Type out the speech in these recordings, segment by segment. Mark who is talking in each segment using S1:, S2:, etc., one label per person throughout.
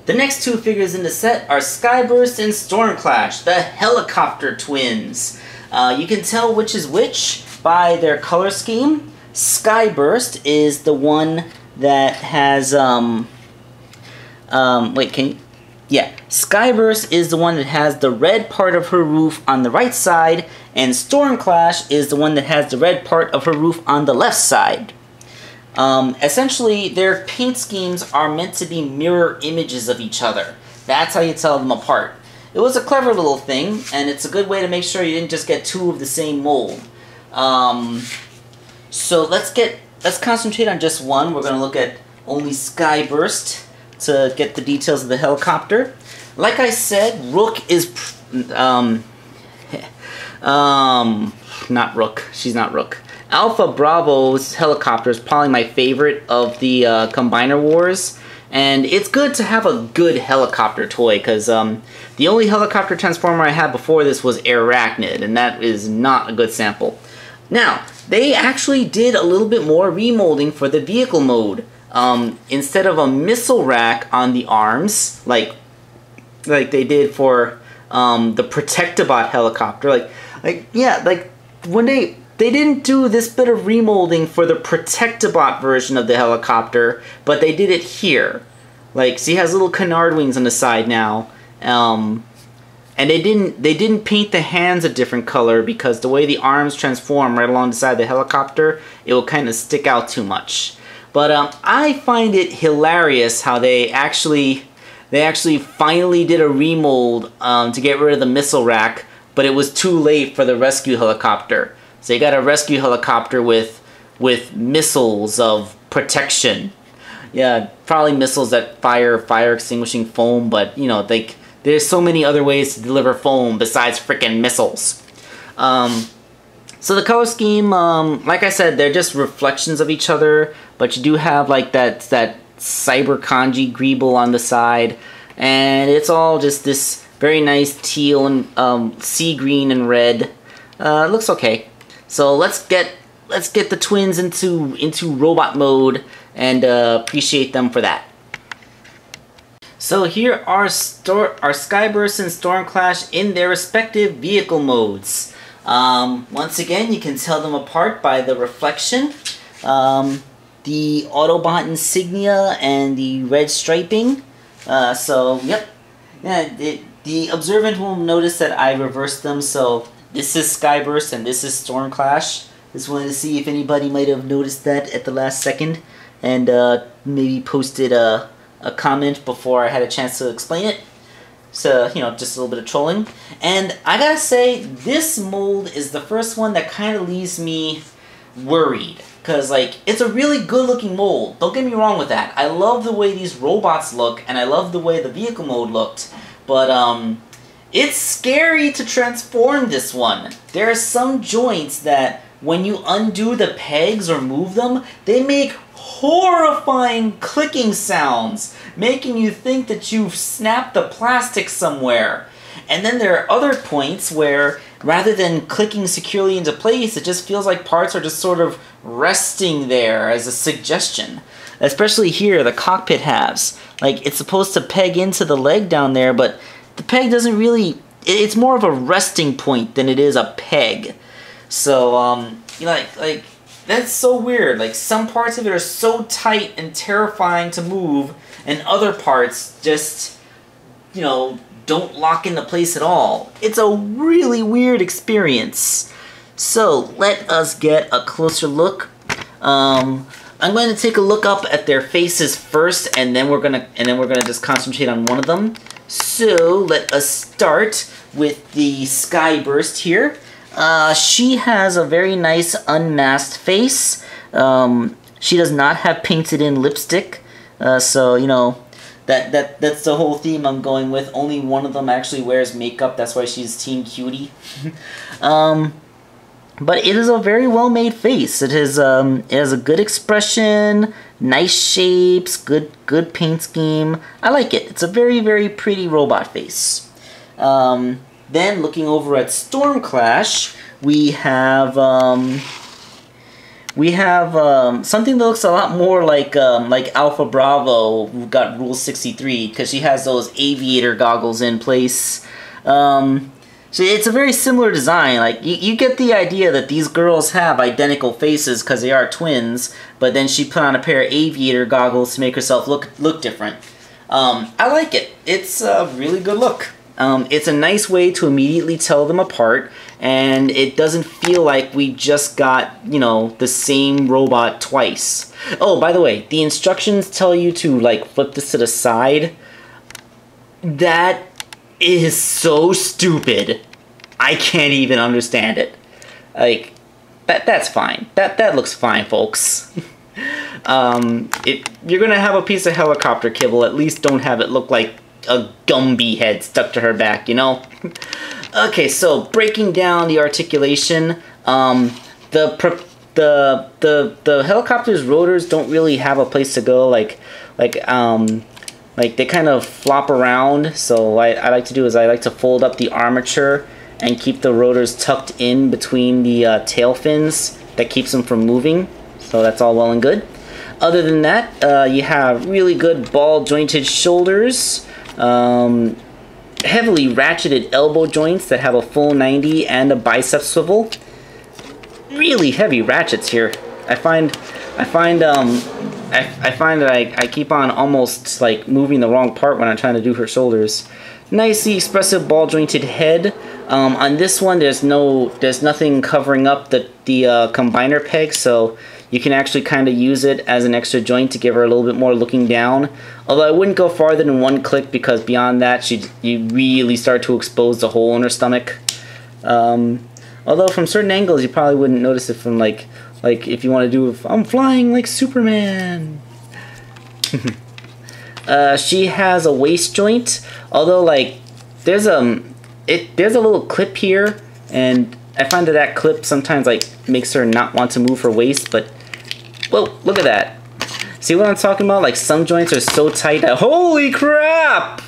S1: The next two figures in the set are Skyburst and Stormclash, the helicopter twins. You can tell which is which by their color scheme. Skyburst is the one that has, Skyburst is the one that has the red part of her roof on the right side, and Stormclash is the one that has the red part of her roof on the left side. Essentially, their paint schemes are meant to be mirror images of each other. That's how you tell them apart. It was a clever little thing, and it's a good way to make sure you didn't just get two of the same mold. So let's concentrate on just one. We're going to look at only Skyburst to get the details of the helicopter. Like I said, Rook is... not Rook. She's not Rook. Alpha Bravo's helicopter is probably my favorite of the Combiner Wars, and it's good to have a good helicopter toy, because the only helicopter transformer I had before this was Arachnid, and that is not a good sample. Now, they actually did a little bit more remolding for the vehicle mode. Instead of a missile rack on the arms, like they did for the Protectobot helicopter, when they didn't do this bit of remolding for the Protectobot version of the helicopter, but they did it here. Like, see, he has little canard wings on the side now, and they didn't paint the hands a different color, because the way the arms transform right along the side of the helicopter, it will kind of stick out too much. But I find it hilarious how they actually finally did a remold to get rid of the missile rack, but it was too late for the rescue helicopter. So you got a rescue helicopter with missiles of protection. Yeah, probably missiles that fire extinguishing foam, but you know, there's so many other ways to deliver foam besides frickin' missiles. So the color scheme, like I said, they're just reflections of each other, but you do have like that cyber kanji greeble on the side, and it's all just this very nice teal and sea green and red. It looks okay. So let's get the twins into robot mode and appreciate them for that. So here are Skyburst and Stormclash in their respective vehicle modes. Once again, you can tell them apart by the reflection, the Autobot insignia, and the red striping. So, yep. Yeah, the observant will notice that I reversed them, so this is Skyburst and this is Stormclash. Just wanted to see if anybody might have noticed that at the last second, and maybe posted a comment before I had a chance to explain it. So, you know, just a little bit of trolling. And I gotta say, this mold is the first one that kind of leaves me worried. Because, like, it's a really good-looking mold. Don't get me wrong with that. I love the way these robots look, and I love the way the vehicle mode looked. But, it's scary to transform this one. There are some joints that, when you undo the pegs or move them, they make horrifying clicking sounds, making you think that you've snapped the plastic somewhere. And then there are other points where, rather than clicking securely into place, it just feels like parts are just sort of resting there as a suggestion. Especially here, the cockpit halves. Like, it's supposed to peg into the leg down there, but the peg doesn't really... It's more of a resting point than it is a peg. So, you know, like that's so weird. Like, some parts of it are so tight and terrifying to move, and other parts just, you know, don't lock into place at all. It's a really weird experience. So, let us get a closer look. I'm going to take a look up at their faces first, and then we're gonna just concentrate on one of them. So, let us start with the Skyburst here. She has a very nice unmasked face. She does not have painted in lipstick, so you know that's the whole theme I'm going with. Only one of them actually wears makeup. That's why she's Team Cutie. But it is a very well made face. It has a good expression, nice shapes, good paint scheme. I like it. It's a very, very pretty robot face. Then, looking over at Stormclash, we have we have something that looks a lot more like Alpha Bravo, who got Rule 63, because she has those aviator goggles in place. So it's a very similar design. Like, you get the idea that these girls have identical faces because they are twins, but then she put on a pair of aviator goggles to make herself look different. I like it. It's a really good look. It's a nice way to immediately tell them apart, and it doesn't feel like we just got, you know, the same robot twice. Oh, by the way, the instructions tell you to, like, flip this to the side. That is so stupid. I can't even understand it. Like, that's fine. That looks fine, folks. If you're gonna have a piece of helicopter kibble, at least don't have it look like a Gumby head stuck to her back, you know? Okay, so breaking down the articulation, the helicopter's rotors don't really have a place to go. Like they kind of flop around. So what I like to do is I like to fold up the armature and keep the rotors tucked in between the tail fins. That keeps them from moving. So that's all well and good. Other than that, you have really good ball jointed shoulders. Heavily ratcheted elbow joints that have a full 90 and a bicep swivel. Really heavy ratchets here. I find that I keep on almost like moving the wrong part when I'm trying to do her shoulders. Nicely expressive ball jointed head. On this one, there's nothing covering up the combiner peg, so you can actually kind of use it as an extra joint to give her a little bit more looking down. Although I wouldn't go farther than one click, because beyond that, you really start to expose the hole in her stomach. Although from certain angles, you probably wouldn't notice it from like if you want to do, I'm flying like Superman. She has a waist joint, although like there's a little clip here, and I find that clip sometimes like makes her not want to move her waist. But well, look at that. See what I'm talking about? Like, some joints are so tight that holy crap!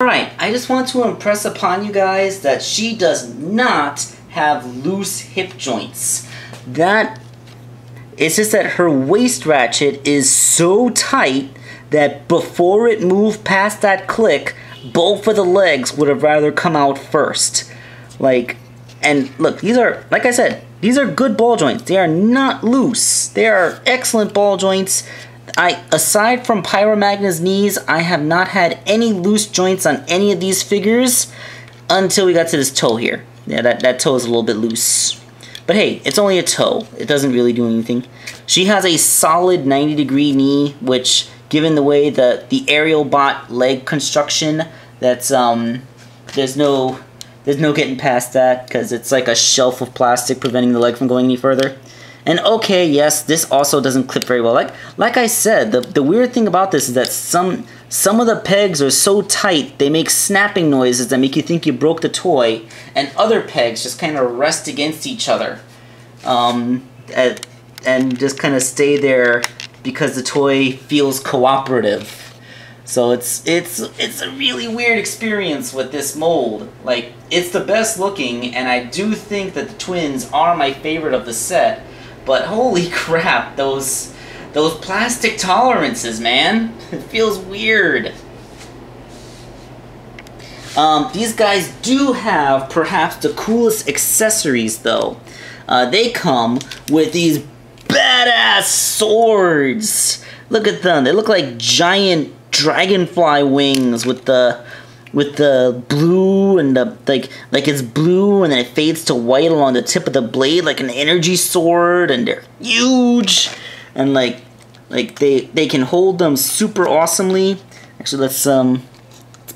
S1: Alright, I just want to impress upon you guys that she does not have loose hip joints. It's just that her waist ratchet is so tight that before it moved past that click, both of the legs would have rather come out first. Like, and look, these are, like I said, these are good ball joints. They are not loose. They are excellent ball joints. Aside from Pyromagna's knees, I have not had any loose joints on any of these figures until we got to this toe here. Yeah, that toe is a little bit loose. But hey, it's only a toe. It doesn't really do anything. She has a solid 90-degree knee, which, given the way the aerial bot leg construction, that's there's no getting past that, because it's like a shelf of plastic preventing the leg from going any further. And okay, yes, this also doesn't clip very well. Like I said, the weird thing about this is that some of the pegs are so tight, they make snapping noises that make you think you broke the toy, and other pegs just kind of rest against each other, and just kind of stay there because the toy feels cooperative. So it's a really weird experience with this mold. Like, it's the best looking, and I do think that the twins are my favorite of the set. But holy crap, those plastic tolerances, man. It feels weird. These guys do have perhaps the coolest accessories, though. They come with these badass swords. Look at them. They look like giant dragonfly wings with the blue and the like it's blue and then it fades to white along the tip of the blade like an energy sword, and they're huge, and like they can hold them super awesomely. Actually, let's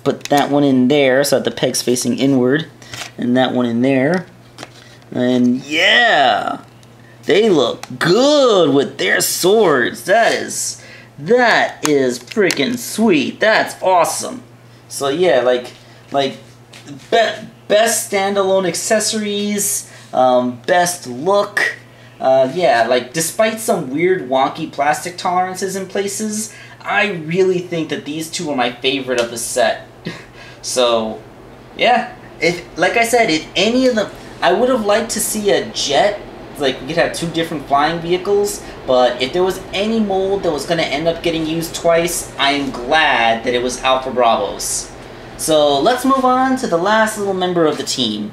S1: put that one in there so that the peg's facing inward, and that one in there, and yeah, they look good with their swords. That is freaking sweet. That's awesome. So yeah, best standalone accessories, best look. Yeah, like, despite some weird wonky plastic tolerances in places, I really think that these two are my favorite of the set. So yeah, like I said, if any of them, I would have liked to see a jet It's like we could have two different flying vehicles, but if there was any mold that was going to end up getting used twice, I am glad that it was Alpha Bravos. So let's move on to the last little member of the team.